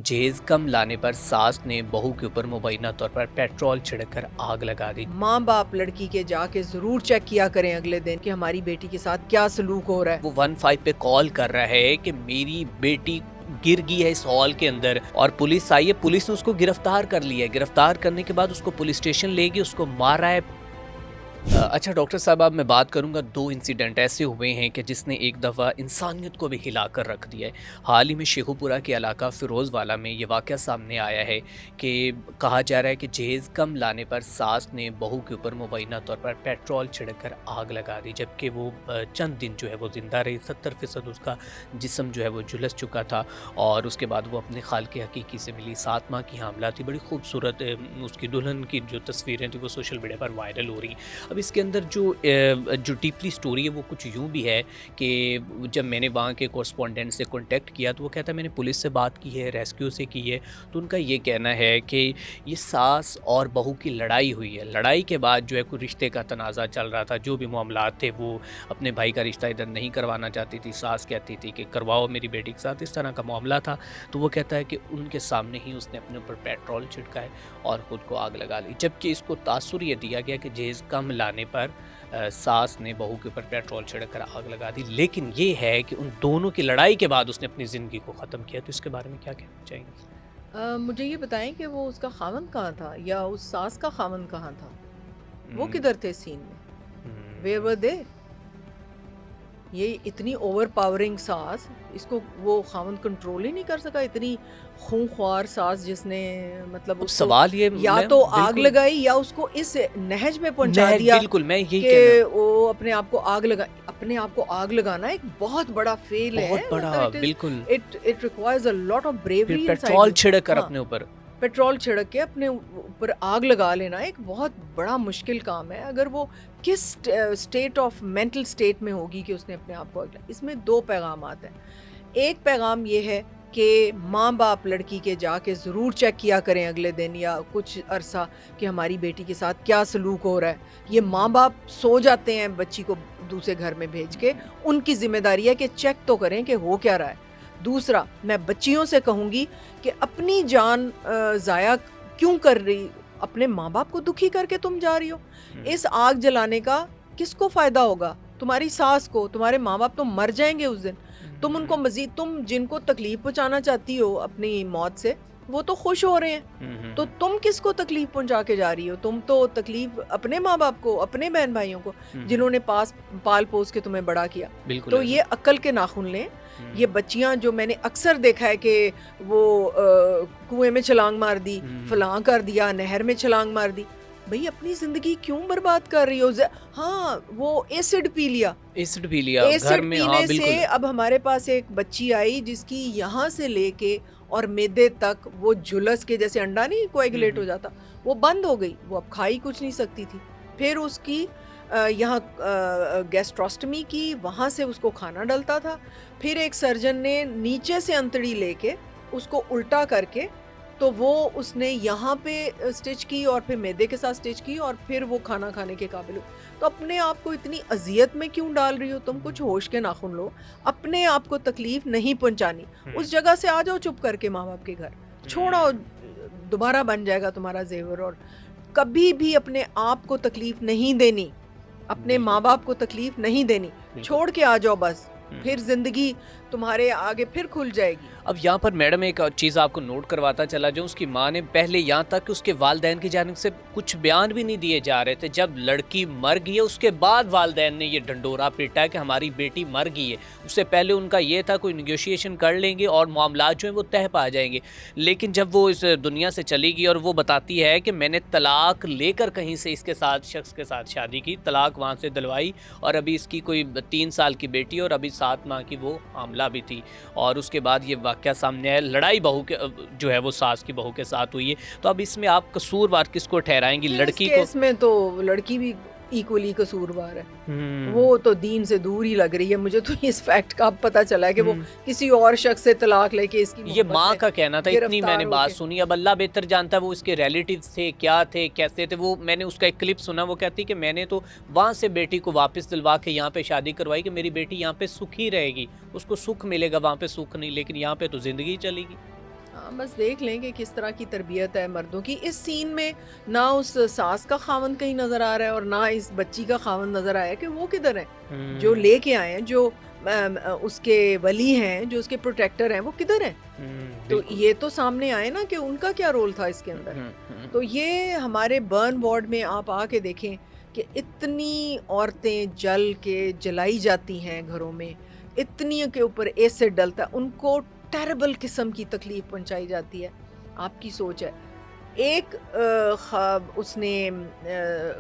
जहेज कम लाने पर सास ने बहू के ऊपर मुबैना तौर पर पेट्रोल छिड़ककर आग लगा दी। माँ बाप लड़की के जाके जरूर चेक किया करें अगले दिन कि हमारी बेटी के साथ क्या सलूक हो रहा है। वो 15 पे कॉल कर रहा है कि मेरी बेटी गिर गई है इस हॉल के अंदर और पुलिस आई है। पुलिस ने उसको गिरफ्तार कर लिया है। गिरफ्तार करने के बाद उसको पुलिस स्टेशन ले गई, उसको मारा है। अच्छा डॉक्टर साहब, अब मैं बात करूंगा, दो इंसिडेंट ऐसे हुए हैं कि जिसने एक दफ़ा इंसानियत को भी हिला कर रख दिया है। हाल ही में शेखुपुरा के इलाका फ़िरोज़वाला में ये वाक़या सामने आया है कि कहा जा रहा है कि जहेज़ कम लाने पर सास ने बहू के ऊपर मुबैना तौर पर पेट्रोल छिड़क आग लगा दी, जबकि वो चंद दिन जो है वो ज़िंदा रही। 70% उसका जिस्म जो है वो झुलस चुका था और उसके बाद वो अपने खालिक हकीकी से मिली। 7 माह की हामला थी। बड़ी खूबसूरत उसकी दुल्हन की जो तस्वीरें थी वो सोशल मीडिया पर वायरल हो रही। अब इसके अंदर जो डीपली स्टोरी है वो कुछ यूँ भी है कि जब मैंने वहाँ के कॉरस्पॉन्डेंट से कांटेक्ट किया तो वो कहता है मैंने पुलिस से बात की है, रेस्क्यू से की है। तो उनका ये कहना है कि ये सास और बहू की लड़ाई हुई है। लड़ाई के बाद जो है कोई रिश्ते का तनाज़ा चल रहा था। जो भी मामलात थे वो अपने भाई का रिश्ता इधर नहीं करवाना चाहती थी। सास कहती थी कि करवाओ मेरी बेटी के साथ, इस तरह का मामला था। तो वो कहता है कि उनके सामने ही उसने अपने ऊपर पेट्रोल छिड़का है और ख़ुद को आग लगा ली। जबकि इसको तासुर ये दिया गया कि जहेज़ कम लाने पर सास ने बहू के ऊपर पेट्रोल छिड़क आग लगा दी। लेकिन ये है कि उन दोनों की लड़ाई के बाद उसने अपनी ज़िंदगी को ख़त्म किया। तो इसके बारे में क्या कहना चाहेंगे? मुझे ये बताएं कि वो उसका खामन कहाँ था या उस सास का खामन कहाँ था? वो हम्म, किधर थे सीन में? वेयर हम्म, वर दे? ये इतनी ओवर पावरिंग सास, इसको वो खामन कंट्रोल ही नहीं कर सका। इतनी खूंखार सास जिसने मतलब अब उसको सवाल ये या मैं तो आग बिल्कुल लगाई या उसको इस नहज में पहुंचा नहज दिया बिल्कुल मैं यही कि कहना वो अपने आप को आग लगा। अपने आप को आग लगाना एक बहुत बड़ा फेल है। बहुत बड़ा मतलब बिल्कुल it requires a lot of फिर ब्रेवरी इनसाइड पेट्रोल यू। छिड़क कर हाँ, अपने ऊपर पेट्रोल छिड़क के अपने ऊपर आग लगा लेना एक बहुत बड़ा मुश्किल काम है। अगर वो किस स्टेट ऑफ मेंटल स्टेट में होगी कि उसने अपने आप को आग लगा। इसमें दो पैगाम आते हैं। एक पैगाम ये है कि माँ बाप लड़की के जाके ज़रूर चेक किया करें अगले दिन या कुछ अरसा कि हमारी बेटी के साथ क्या सलूक हो रहा है। ये माँ बाप सो जाते हैं बच्ची को दूसरे घर में भेज के, उनकी जिम्मेदारी है कि चेक तो करें कि हो क्या रहा है। दूसरा, मैं बच्चियों से कहूँगी कि अपनी जान ज़ाया क्यों कर रही, अपने माँ बाप को दुखी करके तुम जा रही हो। हम्म, इस आग जलाने का किसको फ़ायदा होगा? तुम्हारी सास को। तुम्हारे माँ बाप तो मर जाएंगे उस दिन। तुम उनको मज़ीद, तुम जिनको तकलीफ़ पहुँचाना चाहती हो अपनी मौत से, वो तो खुश हो रहे हैं। तो तुम किसको तकलीफ़ पहुँचा के जा रही हो? तुम तो तकलीफ़ अपने माँ बाप को, अपने बहन भाइयों को, जिन्होंने पाल पोस के तुम्हें बड़ा किया। बिल्कुल तो ऐसा ये अक्ल के नाखून लें। ये हम्म, बच्चियां जो मैंने अक्सर देखा है कि वो कुएं में छलांग मार दी, हम्म, फलां कर दिया, नहर में छलांग मार दी। भाई अपनी जिंदगी क्यों बर्बाद कर रही हो? हाँ, वो एसिड पी लिया। एसिड भी लिया घर एसिड में, हाँ पीने से बिल्कुल अब हमारे पास एक बच्ची आई जिसकी यहाँ से लेके और मैदे तक वो झुलस के, जैसे अंडा नहीं कोएगुलेट हो जाता, वो बंद हो गई। वो अब खा ही कुछ नहीं सकती थी। फिर उसकी यहाँ गैस्ट्रोस्टमी की, वहाँ से उसको खाना डलता था। फिर एक सर्जन ने नीचे से अंतड़ी लेके उसको उल्टा करके, तो वो उसने यहाँ पे स्टिच की और फिर मैदे के साथ स्टिच की और फिर वो खाना खाने के काबिल हुई। तो अपने आप को इतनी अजियत में क्यों डाल रही हो तुम? कुछ होश के नाखून लो। अपने आप को तकलीफ नहीं पहुंचानी। उस जगह से आ जाओ चुप करके माँ बाप के घर, छोड़ो। दोबारा बन जाएगा तुम्हारा जेवर। और कभी भी अपने आप को तकलीफ नहीं देनी, अपने बिल्कुल माँ बाप को तकलीफ नहीं देनी। बिल्कुल छोड़ के आ जाओ बस। हम्म। फिर जिंदगी तुम्हारे आगे फिर खुल जाएगी। अब यहाँ पर मैडम एक चीज़ आपको नोट करवाता चला जाऊँ, उसकी माँ ने पहले यहाँ तक कि उसके वालिदैन की जानिब से कुछ बयान भी नहीं दिए जा रहे थे। जब लड़की मर गई है उसके बाद वालिदैन ने ये ढंढोरा पीटा है कि हमारी बेटी मर गई है। उससे पहले उनका ये था कोई नेगोशिएशन कर लेंगे और मामलात जो हैं वो तह पा जाएंगे। लेकिन जब वो इस दुनिया से चली गई और वो बताती है कि मैंने तलाक लेकर कहीं से इसके साथ शख्स के साथ शादी की, तलाक वहाँ से दिलवाई और अभी इसकी कोई 3 साल की बेटी और अभी 7 माह की वो हामला भी थी। और उसके बाद ये वाक़या सामने आया, लड़ाई बहू के जो है वो सास की बहू के साथ हुई है। तो अब इसमें आप कसूरवार किसको ठहराएँगी? इस लड़की को? केस में तो लड़की भी इक्वली कसूरवार है। हुँ, वो तो दीन से दूर ही लग रही है। मुझे तो इस फैक्ट का अब पता चला है कि वो हुँ। किसी और शख्स से तलाक लेके इसकी ये मोहब्बत माँ में का कहना था, इतनी गिरफ्तार मैंने बात होके। सुनी। अब अल्लाह बेहतर जानता है वो इसके रिलेटिव्स थे, क्या थे, कैसे थे। वो मैंने उसका एक क्लिप सुना, वो कहती कि मैंने तो वहाँ से बेटी को वापस दिलवा के यहाँ पे शादी करवाई कि मेरी बेटी यहाँ पे सुखी रहेगी, उसको सुख मिलेगा, वहाँ पे सुख नहीं, लेकिन यहाँ पे तो ज़िंदगी चलेगी। हाँ, बस देख लें कि किस तरह की तरबियत है मर्दों की। इस सीन में ना उस सास का ख़ावंद कहीं नज़र आ रहा है और ना इस बच्ची का ख़ावंद नज़र आया कि वो किधर है? जो हुँ, लेके आए हैं, जो उसके वली हैं, जो उसके प्रोटेक्टर हैं, वो किधर हैं? तो बिल्कुल। ये तो सामने आए ना कि उनका क्या रोल था इसके अंदर। हुँ। तो ये हमारे बर्न वार्ड में आप आके देखें कि इतनी औरतें जल के जलाई जाती हैं घरों में, इतनी के ऊपर एसिड डलता है, उनको टेरिबल किस्म की तकलीफ पहुंचाई जाती है। आपकी सोच है। एक उसने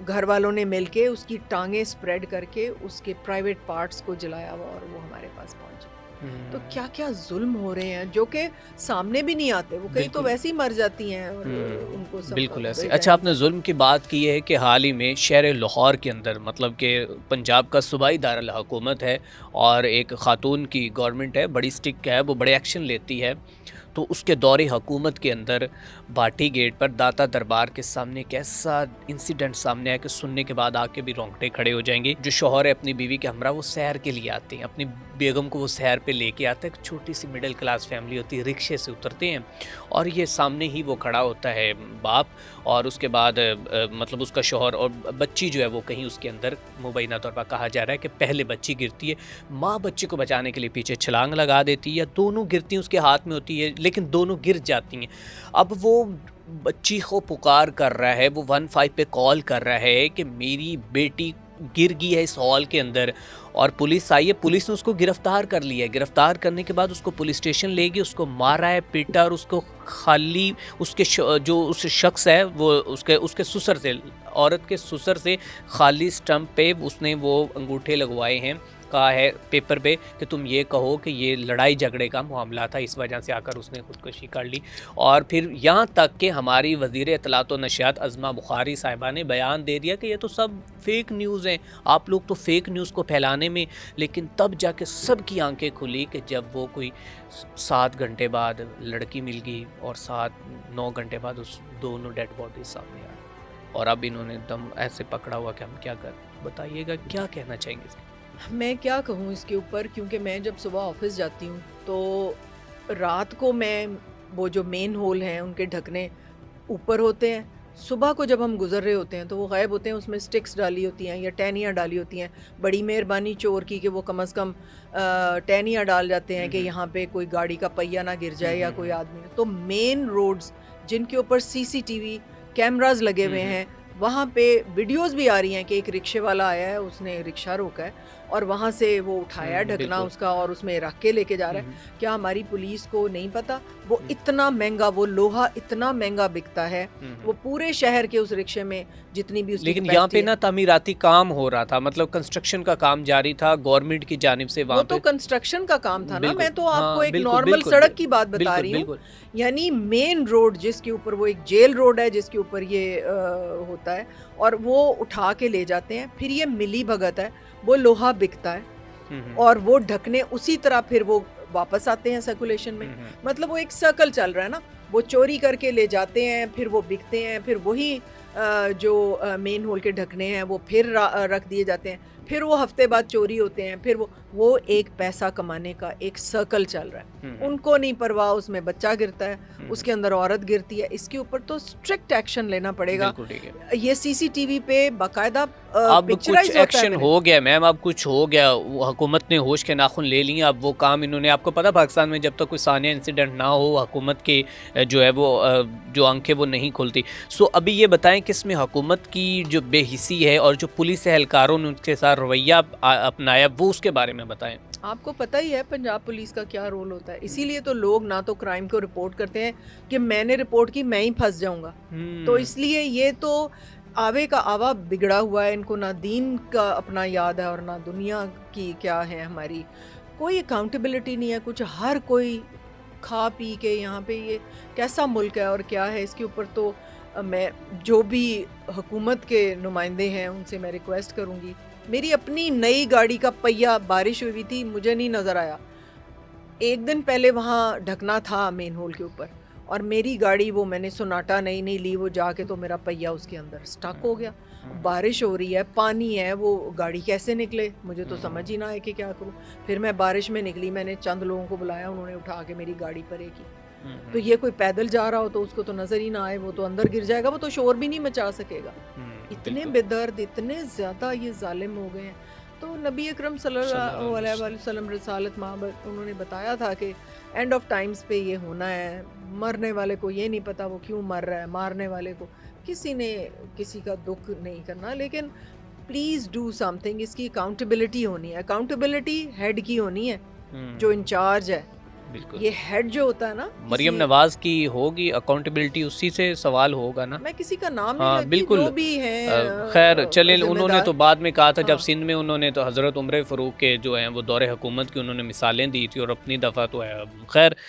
घर वालों ने मिलके उसकी टांगें स्प्रेड करके उसके प्राइवेट पार्ट्स को जलाया हुआ और वो हमारे पास पहुंचे। तो हुँ, क्या-क्या ज़ुल्म हो रहे हैं जो कि सामने भी नहीं आते। वो कई तो बिल्कुल। वैसे ही मर जाती हैं और उनको बिल्कुल ऐसे। भेजा ही अच्छा, नहीं आपने जाता। ज़ुल्म की बात की है कि हाल ही में शहर लाहौर के अंदर मतलब कि पंजाब का सूबाई दारुल हुकूमत है और एक ख़ातून की गवर्नमेंट है, बड़ी स्ट्रिक्ट है, वो बड़े एक्शन लेती है। तो उसके दौरे हुकूमत के अंदर भाटी गेट पर दाता दरबार के सामने एक ऐसा इंसिडेंट सामने आया कि सुनने के बाद आके भी रोंगटे खड़े हो जाएंगे। जो शौहर है अपनी बीवी के हमरा वो सैर के लिए आते हैं, अपनी बेगम को वो सैर पे लेके आते हैं। एक छोटी सी मिडिल क्लास फैमिली होती है, रिक्शे से उतरते हैं और ये सामने ही वो खड़ा होता है बाप, और उसके बाद मतलब उसका शौहर और बच्ची जो है वो कहीं उसके अंदर मुबैना तौर पर कहा जा रहा है कि पहले बच्ची गिरती है, माँ बच्चे को बचाने के लिए पीछे छलांग लगा देती है या दोनों गिरती उसके हाथ में होती है लेकिन दोनों गिर जाती हैं। अब वो बच्ची को पुकार कर रहा है, वो 15 पे कॉल कर रहा है कि मेरी बेटी गिर गई है इस हॉल के अंदर, और पुलिस आई है। पुलिस ने उसको गिरफ्तार कर लिया है। गिरफ्तार करने के बाद उसको पुलिस स्टेशन ले गई, उसको मारा है, पीटा और उसको खाली उसके जो उस शख्स है वो उसके उसके ससुर से, औरत के ससुर से खाली स्टंप पे उसने वो अंगूठे लगवाए हैं। कहा है पेपर पे कि तुम ये कहो कि ये लड़ाई झगड़े का मामला था, इस वजह से आकर उसने खुदकुशी कर ली। और फिर यहाँ तक कि हमारी वज़ीर इत्तलात व नशियात अज़मा बुखारी साहिबा ने बयान दे दिया कि ये तो सब फेक न्यूज़ हैं, आप लोग तो फेक न्यूज़ को फैलाने में। लेकिन तब जाके सबकी आंखें खुली कि जब वो कोई 7 घंटे बाद लड़की मिल गई और 7-9 घंटे बाद उस दोनों डेड बॉडी सामने आ गई, और अब इन्होंने दम ऐसे पकड़ा हुआ कि हम क्या करें। बताइएगा क्या कहना चाहेंगे इसके? मैं क्या कहूँ इसके ऊपर, क्योंकि मैं जब सुबह ऑफिस जाती हूँ तो रात को मैं वो जो मेन होल हैं उनके ढकने ऊपर होते हैं। सुबह को जब हम गुजर रहे होते हैं तो वो गायब होते हैं, उसमें स्टिक्स डाली होती हैं या टहनियाँ डाली होती हैं। बड़ी मेहरबानी चोर की कि वो कम से कम टहनियाँ डाल जाते हैं कि यहाँ पे कोई गाड़ी का पहिया ना गिर जाए या कोई आदमी ना। तो मेन रोड्स जिनके ऊपर सीसीटीवी कैमरास लगे हुए हैं, वहाँ पे वीडियोस भी आ रही हैं कि एक रिक्शे वाला आया है, उसने रिक्शा रोका है और वहाँ से वो उठाया ढकना बिल्कुल। उसका और उसमें रख के लेके जा रहा है। क्या हमारी पुलिस को नहीं पता? वो इतना महंगा, वो लोहा इतना महंगा बिकता है। वो पूरे शहर के उस रिक्शे में जितनी भी उसकी लेकिन यहाँ कैपेसिटी पे है, ना तामीराती काम हो रहा था, मतलब कंस्ट्रक्शन का काम जारी था गवर्नमेंट की जानिब से वो वहाँ तो पे। कंस्ट्रक्शन का काम था ना। बिल्कुल, मैं तो आपको हाँ, एक बिल्कुल, नॉर्मल बिल्कुल, सड़क की बात बता बिल्कुल, रही हूँ। बिल्कुल। यानी मेन रोड जिसके ऊपर, वो एक जेल रोड है जिसके ऊपर ये होता है और वो उठा के ले जाते हैं। फिर ये मिली भगत है, वो लोहा बिकता है हुँ, हुँ। और वो ढकने उसी तरह फिर वो वापस आते हैं सर्कुलेशन में। मतलब वो एक सर्कल चल रहा है ना। वो चोरी करके ले जाते हैं, फिर वो बिकते हैं, फिर वही जो मेन होल के ढकने हैं वो फिर रख दिए जाते हैं। फिर वो हफ्ते बाद चोरी होते हैं, फिर वो एक पैसा कमाने का एक सर्कल चल रहा है। उनको नहीं परवाह, उसमें बच्चा गिरता है, उसके अंदर औरत गिरती है। इसके ऊपर तो स्ट्रिक्ट एक्शन लेना पड़ेगा। बिल्कुल ठीक है। ये सीसीटीवी पे बाकायदा अब कुछ पिक्चराइज़ होता है एक्शन मैंने। हो गया मैम, अब कुछ हो गया। वो हुकूमत ने होश के नाखून ले लिए। अब वो काम इन्होंने, आपको पता पाकिस्तान में जब तक कोई सानिया इंसिडेंट ना हो हुकूमत की जो है वो जो आंखें वो नहीं खुलती। सो अभी ये बताएं कि इसमें हुकूमत की जो बेहिसी है और जो पुलिस एहलकारों ने उनके साथ रवैया अपनाया वो उसके बारे में बताएं। आपको पता ही है पंजाब पुलिस का क्या रोल होता है। इसीलिए तो लोग ना तो क्राइम को रिपोर्ट करते हैं कि मैंने रिपोर्ट की, मैं ही फंस जाऊंगा। तो इसलिए ये तो आवे का आवा बिगड़ा हुआ है। इनको ना दीन का अपना याद है और ना दुनिया की क्या है हमारी। कोई अकाउंटेबिलिटी नहीं है कुछ। हर कोई खा पी के यहाँ पे, ये कैसा मुल्क है और क्या है इसके ऊपर तो मैं जो भी हुकूमत के नुमाइंदे हैं उनसे मैं रिक्वेस्ट करूँगी। मेरी अपनी नई गाड़ी का पहिया, बारिश हुई थी, मुझे नहीं नज़र आया। एक दिन पहले वहाँ ढकना था मेन होल के ऊपर और मेरी गाड़ी, वो मैंने सोनाटा नई नहीं ली, वो जाके तो मेरा पहिया उसके अंदर स्टक हो गया। बारिश हो रही है, पानी है, वो गाड़ी कैसे निकले मुझे तो समझ ही ना आए कि क्या करूँ। फिर मैं बारिश में निकली, मैंने चंद लोगों को बुलाया, उन्होंने उठा के मेरी गाड़ी परे की। तो ये कोई पैदल जा रहा हो तो उसको तो नजर ही ना आए, वो तो अंदर गिर जाएगा, वो तो शोर भी नहीं मचा सकेगा। इतने बिल्कुल। बेदर्द, इतने ज्यादा ये जालिम हो गए हैं। तो नबी अकरम सल्लल्लाहु अलैहि वसल्लम रिसालत मोहब्बत उन्होंने बताया था कि एंड ऑफ टाइम्स पे ये होना है। मरने वाले को ये नहीं पता वो क्यों मर रहा है, मारने वाले को किसी ने किसी का दुख नहीं करना, लेकिन प्लीज़ डू समथिंग। इसकी अकाउंटेबिलिटी होनी है, अकाउंटेबिलिटी हेड की होनी है, जो इंचार्ज है। बिल्कुल। ये हेड जो होता है ना, मरियम किसी नवाज की होगी अकाउंटेबिलिटी, उसी से सवाल होगा ना। मैं किसी का नाम नहीं हाँ लेती, बिल्कुल। जो भी हैं खैर चलें, उन्होंने जिम्मेदार। तो बाद में कहा था जब हाँ सिंध में उन्होंने तो हज़रत उमर फ़ारूक के जो हैं वो दौरे हुकूमत की उन्होंने मिसालें दी थी और अपनी दफ़ा तो है। खैर